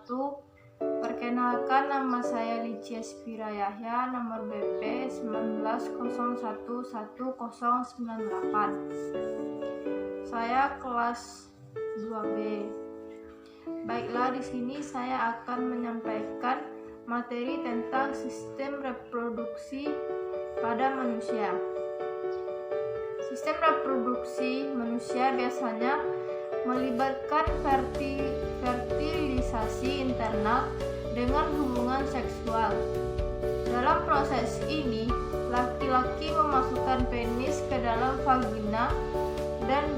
Perkenalkan, nama saya Licia Spira Yahya, nomor BP 19011098. Saya kelas 2B. Baiklah, di sini saya akan menyampaikan materi tentang sistem reproduksi pada manusia. Sistem reproduksi manusia biasanya melibatkan fertilisasi internal dengan hubungan seksual. Dalam proses ini, laki-laki memasukkan penis ke dalam vagina dan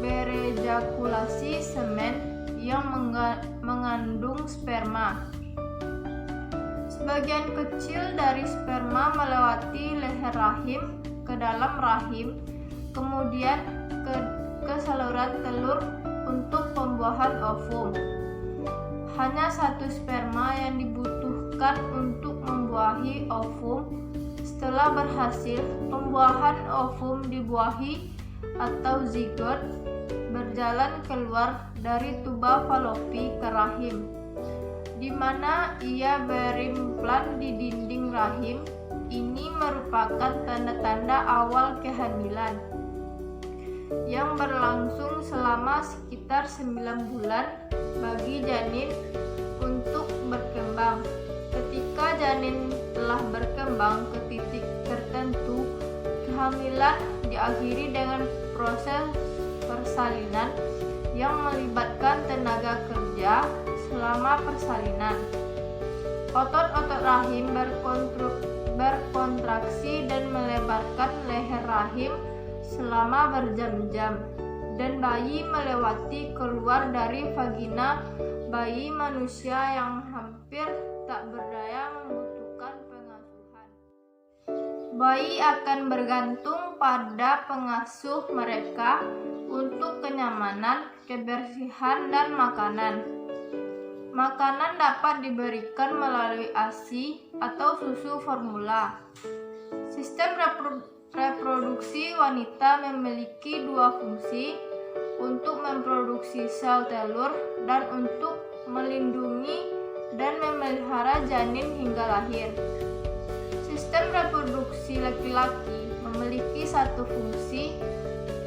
berejakulasi semen yang mengandung sperma. Sebagian kecil dari sperma melewati leher rahim ke dalam rahim, kemudian ke saluran telur untuk pembuahan ovum. Hanya satu sperma yang dibutuhkan untuk membuahi ovum. Setelah berhasil, pembuahan ovum dibuahi atau zigot berjalan keluar dari tuba falopi ke rahim, di mana ia berimplan di dinding rahim. Ini merupakan tanda-tanda awal kehamilan yang berlangsung selama sekitar 9 bulan bagi janin untuk berkembang. Ketika janin telah berkembang ke titik tertentu, kehamilan diakhiri dengan proses persalinan yang melibatkan tenaga kerja selama persalinan. Otot-otot rahim berkontraksi dan melebarkan leher rahim selama berjam-jam, dan bayi melewati keluar dari vagina bayi manusia yang hampir tak berdaya membutuhkan pengasuhan. Bayi akan bergantung pada pengasuh mereka untuk kenyamanan, kebersihan, dan makanan. Makanan dapat diberikan melalui ASI atau susu formula. Sistem reproduksi wanita memiliki dua fungsi, untuk memproduksi sel telur dan untuk melindungi dan memelihara janin hingga lahir. Sistem reproduksi laki-laki memiliki satu fungsi,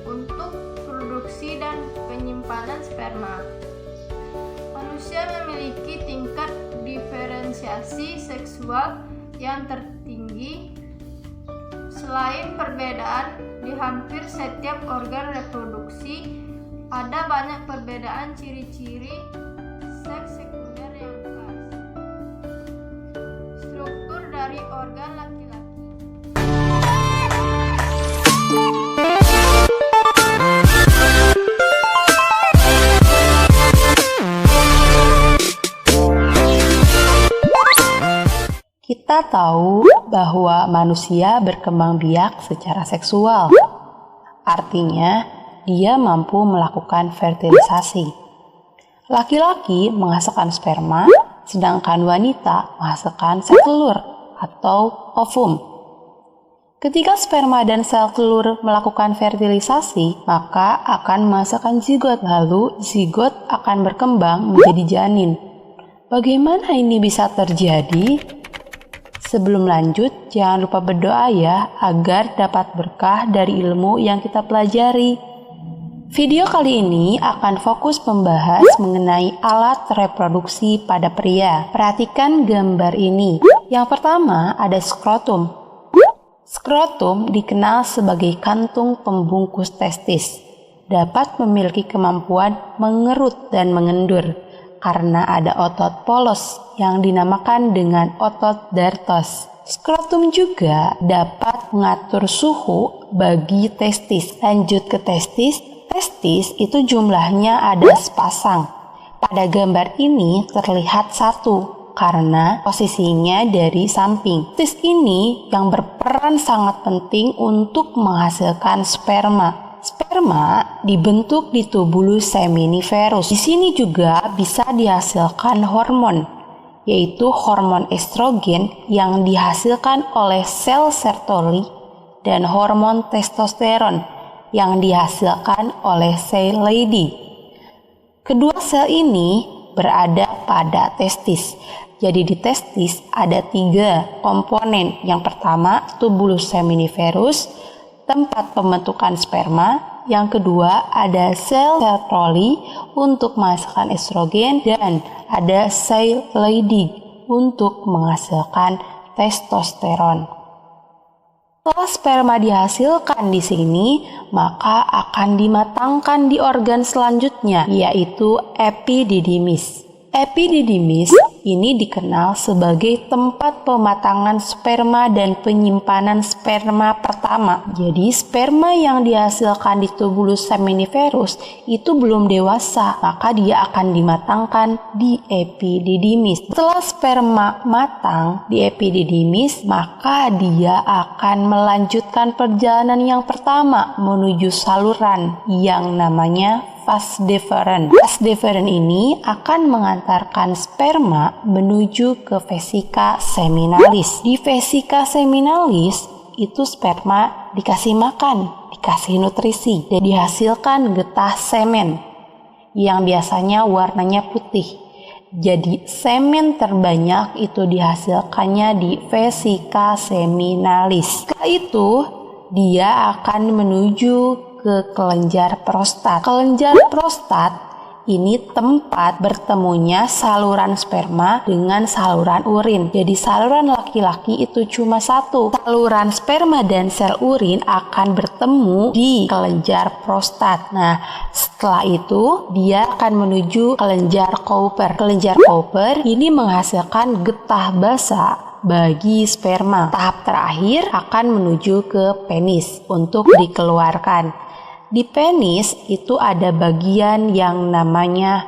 untuk produksi dan penyimpanan sperma. Manusia memiliki tingkat diferensiasi seksual yang tertinggi. Selain perbedaan di hampir setiap organ reproduksi, ada banyak perbedaan ciri-ciri seks sekunder yang khas. Struktur dari organ laki-laki. Kita tahu bahwa manusia berkembang biak secara seksual. Artinya, dia mampu melakukan fertilisasi. Laki-laki menghasilkan sperma, sedangkan wanita menghasilkan sel telur atau ovum. Ketika sperma dan sel telur melakukan fertilisasi, maka akan menghasilkan zigot, lalu zigot akan berkembang menjadi janin. Bagaimana ini bisa terjadi? Sebelum lanjut, jangan lupa berdoa ya, agar dapat berkah dari ilmu yang kita pelajari. Video kali ini akan fokus membahas mengenai alat reproduksi pada pria. Perhatikan gambar ini. Yang pertama ada skrotum. Skrotum dikenal sebagai kantung pembungkus testis. Dapat memiliki kemampuan mengerut dan mengendur karena ada otot polos yang dinamakan dengan otot dartos. Skrotum juga dapat mengatur suhu bagi testis. Lanjut ke testis. Testis itu jumlahnya ada sepasang. Pada gambar ini terlihat satu karena posisinya dari samping. Testis ini yang berperan sangat penting untuk menghasilkan sperma. Sperma dibentuk di tubulus seminiferus. Di sini juga bisa dihasilkan hormon, yaitu hormon estrogen yang dihasilkan oleh sel Sertoli dan hormon testosteron yang dihasilkan oleh sel Leydig. Kedua sel ini berada pada testis. Jadi di testis ada 3 komponen. Yang pertama tubulus seminiferus, tempat pembentukan sperma. Yang kedua ada sel Sertoli untuk menghasilkan estrogen, dan ada sel Leydig untuk menghasilkan testosteron. Setelah sperma dihasilkan di sini, maka akan dimatangkan di organ selanjutnya, yaitu epididymis. Epididymis ini dikenal sebagai tempat pematangan sperma dan penyimpanan sperma pertama. Jadi sperma yang dihasilkan di tubulus seminiferus itu belum dewasa, maka dia akan dimatangkan di epididymis. Setelah sperma matang di epididymis, maka dia akan melanjutkan perjalanan yang pertama menuju saluran yang namanya vas deferens. Vas deferens ini akan mengantarkan sperma menuju ke vesika seminalis. Di vesika seminalis itu sperma dikasih makan, dikasih nutrisi, dan dihasilkan getah semen yang biasanya warnanya putih. Jadi semen terbanyak itu dihasilkannya di vesika seminalis. Setelah itu dia akan menuju ke kelenjar prostat. Kelenjar prostat ini tempat bertemunya saluran sperma dengan saluran urin. Jadi saluran laki-laki itu cuma satu. Saluran sperma dan sel urin akan bertemu di kelenjar prostat. Nah, setelah itu dia akan menuju kelenjar Cowper. Kelenjar Cowper ini menghasilkan getah basa bagi sperma. Tahap terakhir akan menuju ke penis untuk dikeluarkan. Di penis itu ada bagian yang namanya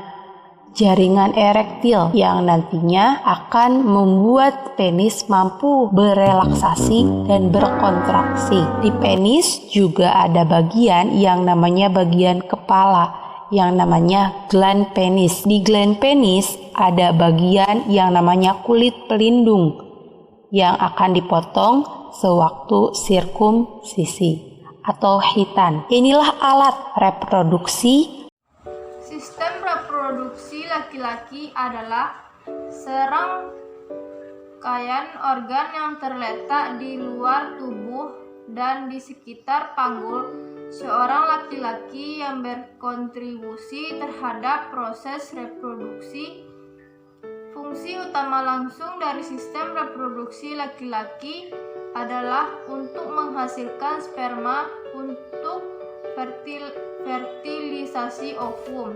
jaringan erektil yang nantinya akan membuat penis mampu berelaksasi dan berkontraksi. Di penis juga ada bagian yang namanya bagian kepala yang namanya gland penis. Di gland penis ada bagian yang namanya kulit pelindung yang akan dipotong sewaktu sirkumsisi atau hitan. Inilah alat reproduksi. Sistem reproduksi laki-laki adalah serangkaian organ yang terletak di luar tubuh dan di sekitar panggul seorang laki-laki yang berkontribusi terhadap proses reproduksi. Fungsi utama langsung dari sistem reproduksi laki-laki adalah untuk menghasilkan sperma untuk fertilisasi ovum.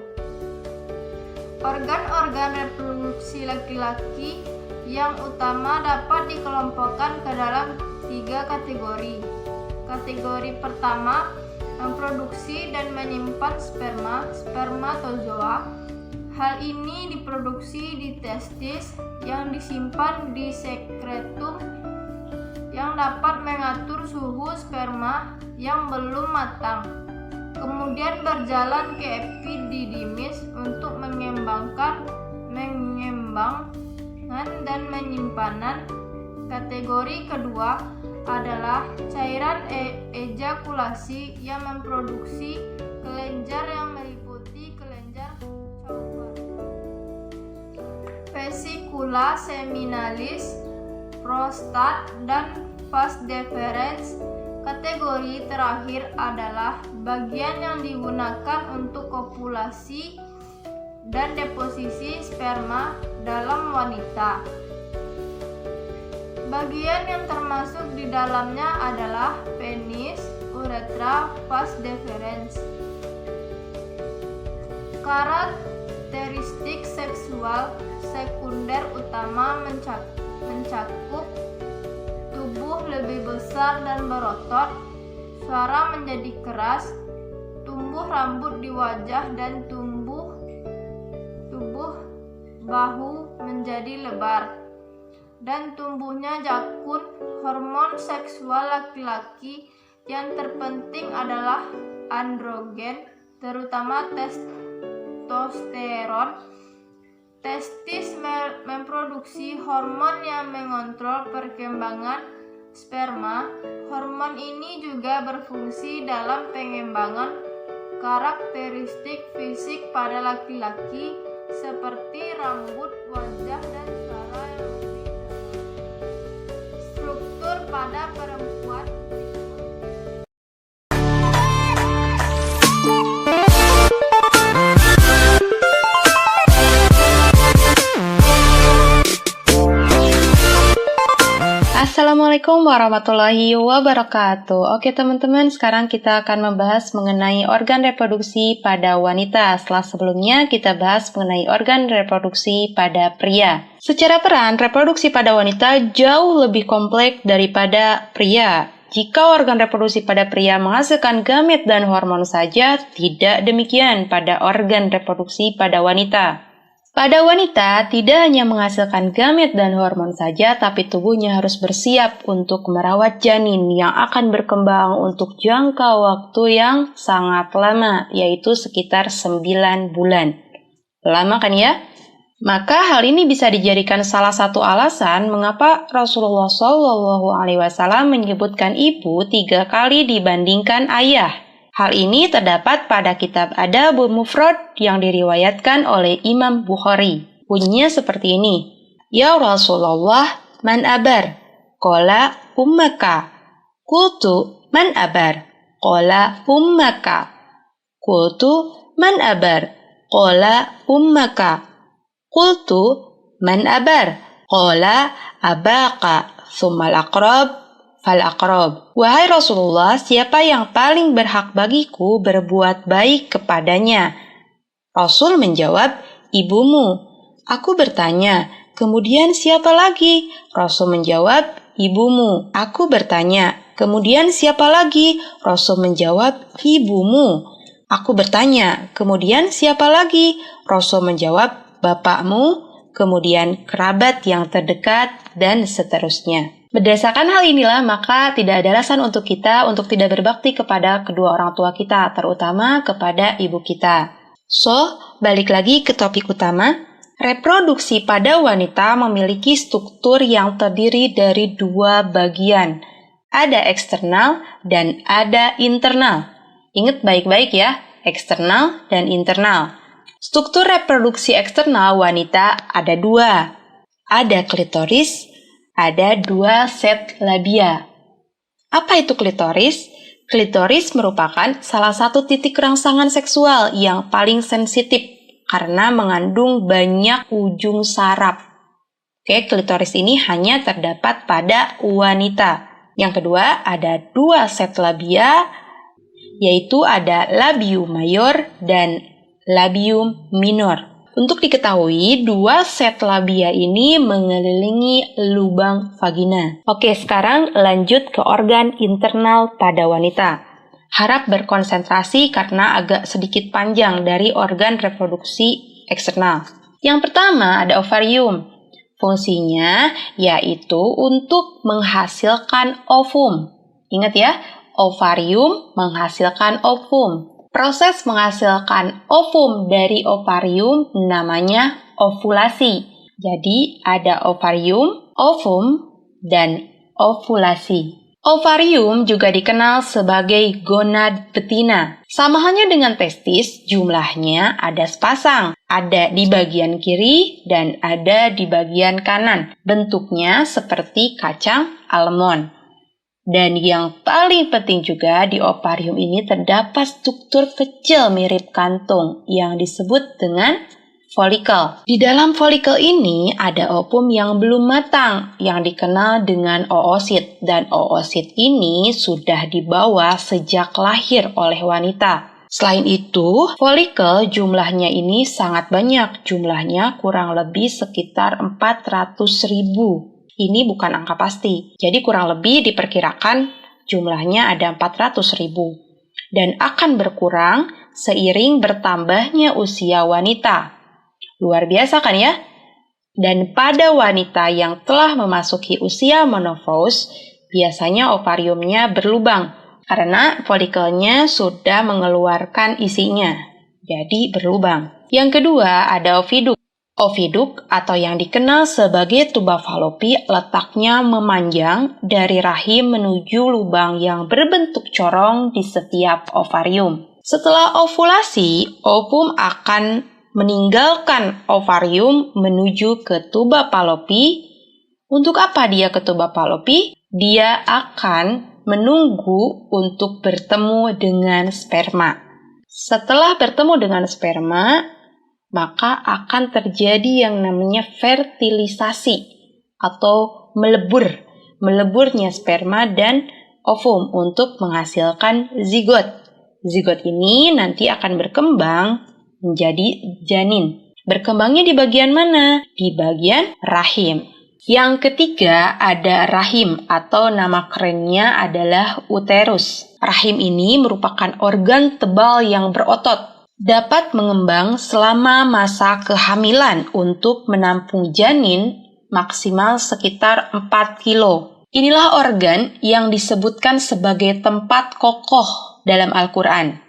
Organ-organ reproduksi laki-laki yang utama dapat dikelompokkan ke dalam 3 kategori. Kategori pertama, memproduksi dan menyimpan sperma, spermatozoa. Hal ini diproduksi di testis yang disimpan di sekretum yang dapat mengatur suhu sperma yang belum matang. Kemudian berjalan ke epididymis untuk mengembangkan dan penyimpanan. Kategori kedua adalah cairan ejakulasi yang memproduksi kelenjar yang meliputi kelenjar Cowper, vesikula seminalis, prostat, dan vas deferens. Kategori terakhir adalah bagian yang digunakan untuk kopulasi dan deposisi sperma dalam wanita. Bagian yang termasuk di dalamnya adalah penis, uretra, vas deferens. Karakteristik seksual sekunder utama mencakup tubuh lebih besar dan berotot, suara menjadi keras, tumbuh rambut di wajah, dan tubuh bahu menjadi lebar, dan tumbuhnya jakun. Hormon seksual laki-laki yang terpenting adalah androgen, terutama testosteron. Testis memproduksi hormon yang mengontrol perkembangan sperma. Hormon ini juga berfungsi dalam pengembangan karakteristik fisik pada laki-laki seperti rambut, wajah, dan suara yang lebih dalam. Struktur pada perempuan berikut. Assalamualaikum warahmatullahi wabarakatuh. Oke teman-teman, sekarang kita akan membahas mengenai organ reproduksi pada wanita. Setelah sebelumnya kita bahas mengenai organ reproduksi pada pria. Secara peran, reproduksi pada wanita jauh lebih kompleks daripada pria. Jika organ reproduksi pada pria menghasilkan gamet dan hormon saja, tidak demikian pada organ reproduksi pada wanita. Pada wanita, tidak hanya menghasilkan gamet dan hormon saja, tapi tubuhnya harus bersiap untuk merawat janin yang akan berkembang untuk jangka waktu yang sangat lama, yaitu sekitar 9 bulan. Lama kan ya? Maka hal ini bisa dijadikan salah satu alasan mengapa Rasulullah SAW menyebutkan ibu 3 kali dibandingkan ayah. Hal ini terdapat pada kitab Adabul Mufrad yang diriwayatkan oleh Imam Bukhari. Bunyinya seperti ini. Ya Rasulullah, man abar? Qala ummaka. Qultu man abar? Qala ummaka. Qultu man abar? Qala ummaka. Qultu man abar? Qala abaka. Thummal aqrab. Fal-aqrab. Wahai Rasulullah, siapa yang paling berhak bagiku berbuat baik kepadanya? Rasul menjawab, ibumu. Aku bertanya, kemudian siapa lagi? Rasul menjawab, ibumu. Aku bertanya, kemudian siapa lagi? Rasul menjawab, ibumu. Aku bertanya, kemudian siapa lagi? Rasul menjawab, bapakmu, kemudian kerabat yang terdekat, dan seterusnya. Berdasarkan hal inilah, maka tidak ada alasan untuk kita untuk tidak berbakti kepada kedua orang tua kita, terutama kepada ibu kita. So, balik lagi ke topik utama. Reproduksi pada wanita memiliki struktur yang terdiri dari 2 bagian. Ada eksternal dan ada internal. Ingat baik-baik ya, eksternal dan internal. Struktur reproduksi eksternal wanita ada 2. Ada klitoris, ada 2 set labia. Apa itu klitoris? Klitoris merupakan salah satu titik rangsangan seksual yang paling sensitif karena mengandung banyak ujung saraf. Oke, klitoris ini hanya terdapat pada wanita. Yang kedua, ada 2 set labia, yaitu ada labium mayor dan labium minor. Untuk diketahui, 2 set labia ini mengelilingi lubang vagina. Oke, sekarang lanjut ke organ internal pada wanita. Harap berkonsentrasi karena agak sedikit panjang dari organ reproduksi eksternal. Yang pertama ada ovarium. Fungsinya yaitu untuk menghasilkan ovum. Ingat ya, ovarium menghasilkan ovum. Proses menghasilkan ovum dari ovarium namanya ovulasi. Jadi ada ovarium, ovum, dan ovulasi. Ovarium juga dikenal sebagai gonad betina. Sama halnya dengan testis, jumlahnya ada sepasang. Ada di bagian kiri dan ada di bagian kanan. Bentuknya seperti kacang almond. Dan yang paling penting juga di ovarium ini terdapat struktur kecil mirip kantung yang disebut dengan folikel. Di dalam folikel ini ada ovum yang belum matang yang dikenal dengan oosit, dan oosit ini sudah dibawa sejak lahir oleh wanita. Selain itu, folikel jumlahnya ini sangat banyak, jumlahnya kurang lebih sekitar 400.000. Ini bukan angka pasti, jadi kurang lebih diperkirakan jumlahnya ada 400.000 dan akan berkurang seiring bertambahnya usia wanita. Luar biasa kan ya? Dan pada wanita yang telah memasuki usia menopause, biasanya ovariumnya berlubang karena folikelnya sudah mengeluarkan isinya, jadi berlubang. Yang kedua ada oviduk. Oviduk atau yang dikenal sebagai tuba falopi letaknya memanjang dari rahim menuju lubang yang berbentuk corong di setiap ovarium. Setelah ovulasi, ovum akan meninggalkan ovarium menuju ke tuba Fallopi. Untuk apa dia ke tuba Fallopi? Dia akan menunggu untuk bertemu dengan sperma. Setelah bertemu dengan sperma, maka akan terjadi yang namanya fertilisasi atau meleburnya sperma dan ovum untuk menghasilkan zigot. Zigot ini nanti akan berkembang menjadi janin. Berkembangnya di bagian mana? Di bagian rahim. Yang ketiga ada rahim atau nama kerennya adalah uterus. Rahim ini merupakan organ tebal yang berotot. Dapat mengembang selama masa kehamilan untuk menampung janin maksimal sekitar 4 kilo. Inilah organ yang disebutkan sebagai tempat kokoh dalam Al-Quran.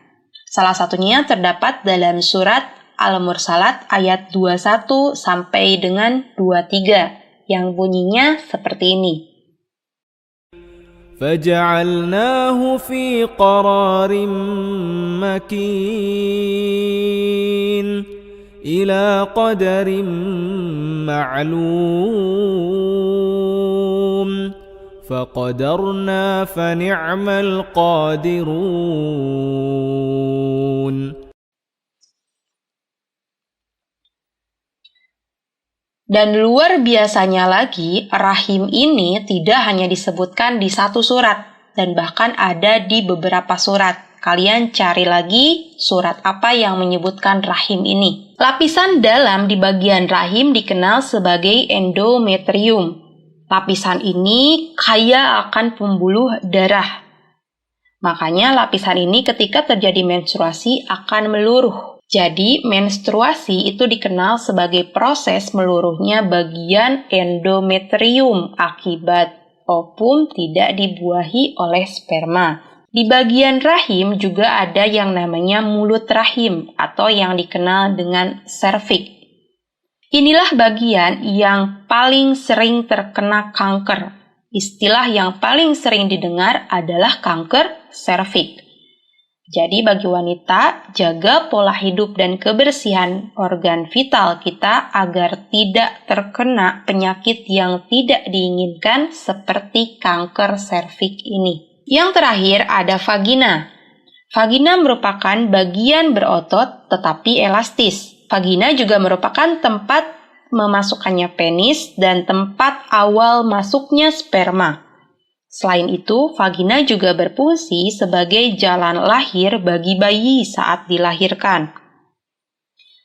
Salah satunya terdapat dalam surat Al-Mursalat ayat 21 sampai dengan 23 yang bunyinya seperti ini. فَجَعَلْنَاهُ فِي قَرَارٍ مَكِينٍ إِلَى قَدَرٍ مَعْلُومٍ فَقَدَرْنَا فَنِعْمَ الْقَادِرُونَ. Dan luar biasanya lagi, rahim ini tidak hanya disebutkan di satu surat, dan bahkan ada di beberapa surat. Kalian cari lagi surat apa yang menyebutkan rahim ini. Lapisan dalam di bagian rahim dikenal sebagai endometrium. Lapisan ini kaya akan pembuluh darah. Makanya lapisan ini ketika terjadi menstruasi akan meluruh. Jadi, menstruasi itu dikenal sebagai proses meluruhnya bagian endometrium akibat ovum tidak dibuahi oleh sperma. Di bagian rahim juga ada yang namanya mulut rahim atau yang dikenal dengan serviks. Inilah bagian yang paling sering terkena kanker. Istilah yang paling sering didengar adalah kanker serviks. Jadi bagi wanita, jaga pola hidup dan kebersihan organ vital kita agar tidak terkena penyakit yang tidak diinginkan seperti kanker serviks ini. Yang terakhir ada vagina. Vagina merupakan bagian berotot tetapi elastis. Vagina juga merupakan tempat memasukkannya penis dan tempat awal masuknya sperma. Selain itu, vagina juga berfungsi sebagai jalan lahir bagi bayi saat dilahirkan.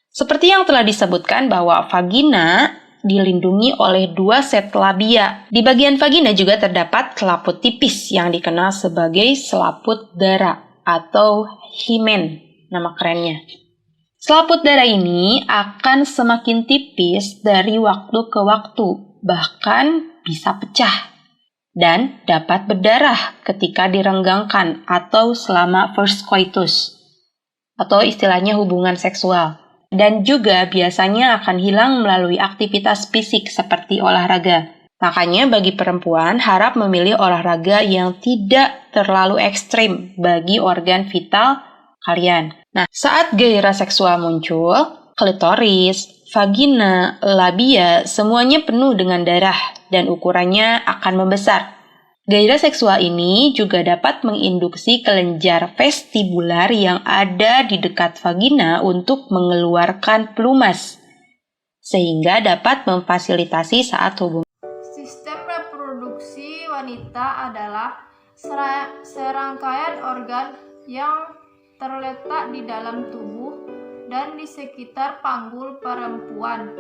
Seperti yang telah disebutkan bahwa vagina dilindungi oleh 2 set labia. Di bagian vagina juga terdapat selaput tipis yang dikenal sebagai selaput darah atau himen, nama kerennya. Selaput darah ini akan semakin tipis dari waktu ke waktu, bahkan bisa pecah. Dan dapat berdarah ketika direnggangkan atau selama first coitus atau istilahnya hubungan seksual. Dan juga biasanya akan hilang melalui aktivitas fisik seperti olahraga. Makanya bagi perempuan harap memilih olahraga yang tidak terlalu ekstrim bagi organ vital kalian. Nah, saat gairah seksual muncul, klitoris, vagina, labia, semuanya penuh dengan darah dan ukurannya akan membesar. Gairah seksual ini juga dapat menginduksi kelenjar vestibular yang ada di dekat vagina untuk mengeluarkan pelumas, sehingga dapat memfasilitasi saat hubungan. Sistem reproduksi wanita adalah serangkaian organ yang terletak di dalam tubuh dan di sekitar panggul perempuan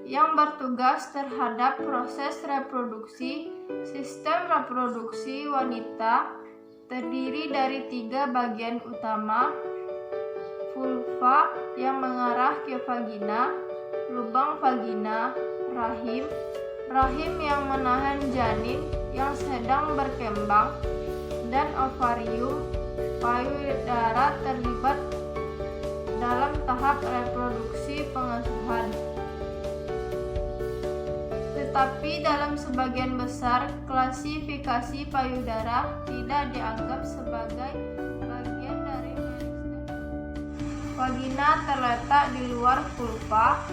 yang bertugas terhadap proses reproduksi. Sistem reproduksi wanita terdiri dari 3 bagian utama: vulva yang mengarah ke vagina, lubang vagina, rahim yang menahan janin yang sedang berkembang, dan ovarium. Payudara terlibat dalam tahap reproduksi pengasuhan. Tetapi dalam sebagian besar, klasifikasi payudara tidak dianggap sebagai bagian dari meristem. Vagina terletak di luar vulva,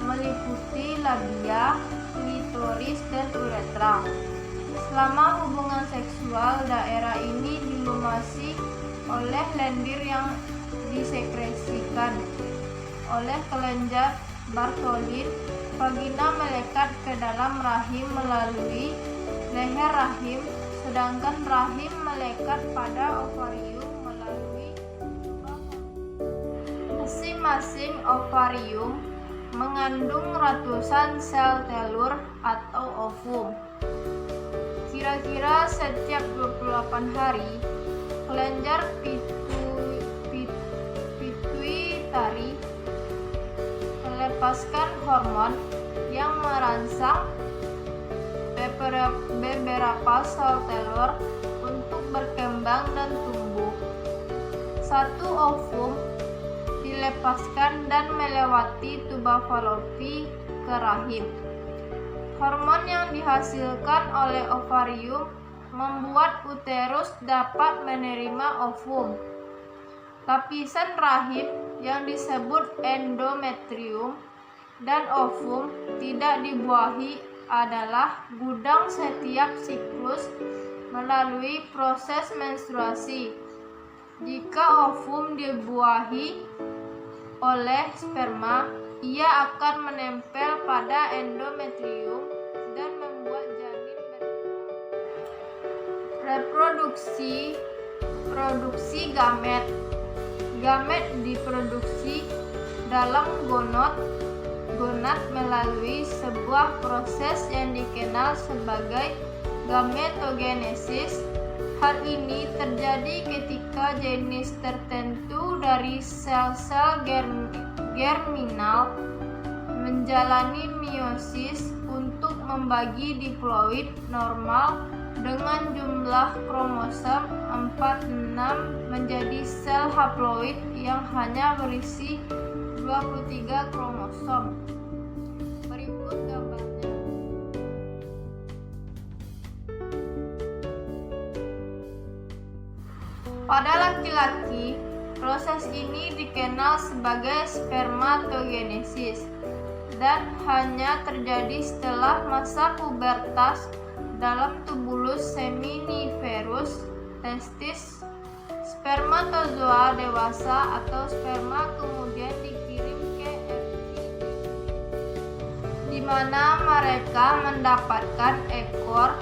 meliputi labia, klitoris, dan uretra. Selama hubungan seksual, daerah ini dilumasi oleh lendir yang disekresikan oleh kelenjar Bartholin. Vagina melekat ke dalam rahim melalui leher rahim, sedangkan rahim melekat pada ovarium melalui masing-masing ovarium mengandung ratusan sel telur atau ovum. Kira-kira setiap 28 hari, kelenjar pituitari melepaskan hormon yang merangsang beberapa sel telur untuk berkembang dan tumbuh. Satu ovum dilepaskan dan melewati tuba Falopi ke rahim. Hormon yang dihasilkan oleh ovarium membuat uterus dapat menerima ovum. Lapisan rahim yang disebut endometrium dan ovum tidak dibuahi adalah gudang setiap siklus melalui proses menstruasi. Jika ovum dibuahi oleh sperma, ia akan menempel pada endometrium dan membuat janin berkembang. Produksi gamet. Gamet diproduksi dalam gonad melalui sebuah proses yang dikenal sebagai gametogenesis. Hal ini terjadi ketika jenis tertentu dari sel-sel germinal menjalani meiosis untuk membagi diploid normal dengan jumlah kromosom 46 menjadi sel haploid yang hanya berisi 23 kromosom. Berikut gambarnya. Pada laki-laki, proses ini dikenal sebagai spermatogenesis dan hanya terjadi setelah masa pubertas dalam tubulus seminiferus testis. Spermatozoa dewasa atau sperma kemudian dikirim ke FIV, di mana mereka mendapatkan ekor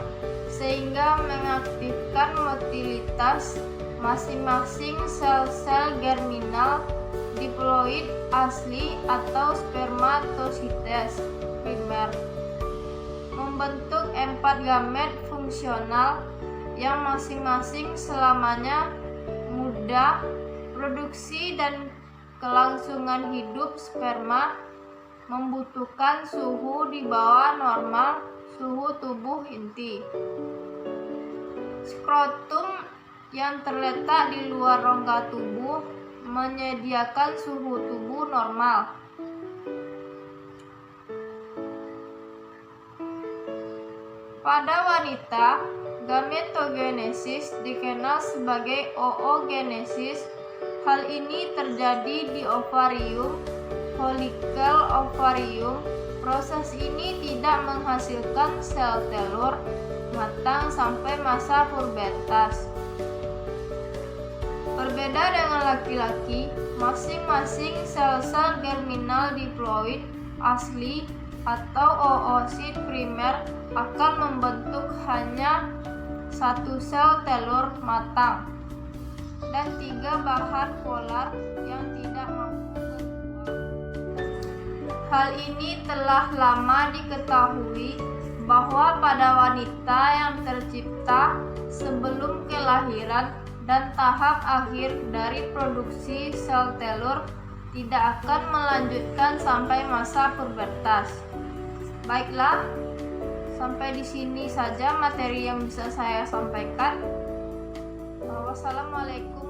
sehingga mengaktifkan motilitas masing-masing sel-sel germinal diploid asli atau spermatosites primer, membentuk 4 gamet fungsional yang masing-masing selamanya muda. Produksi dan kelangsungan hidup sperma membutuhkan suhu di bawah normal suhu tubuh inti. Skrotum yang terletak di luar rongga tubuh menyediakan suhu tubuh normal. Pada wanita, gametogenesis dikenal sebagai oogenesis. Hal ini terjadi di ovarium, folikel ovarium. Proses ini tidak menghasilkan sel telur matang sampai masa pubertas. Berbeda dengan laki-laki, masing-masing sel-sel germinal diploid asli atau oosit primer akan membentuk hanya 1 sel telur matang dan 3 bahan polar yang tidak mampu berbuah. Hal ini telah lama diketahui bahwa pada wanita yang tercipta sebelum kelahiran dan tahap akhir dari produksi sel telur tidak akan melanjutkan sampai masa pubertas. Baiklah, sampai di sini saja materi yang bisa saya sampaikan. Wassalamualaikum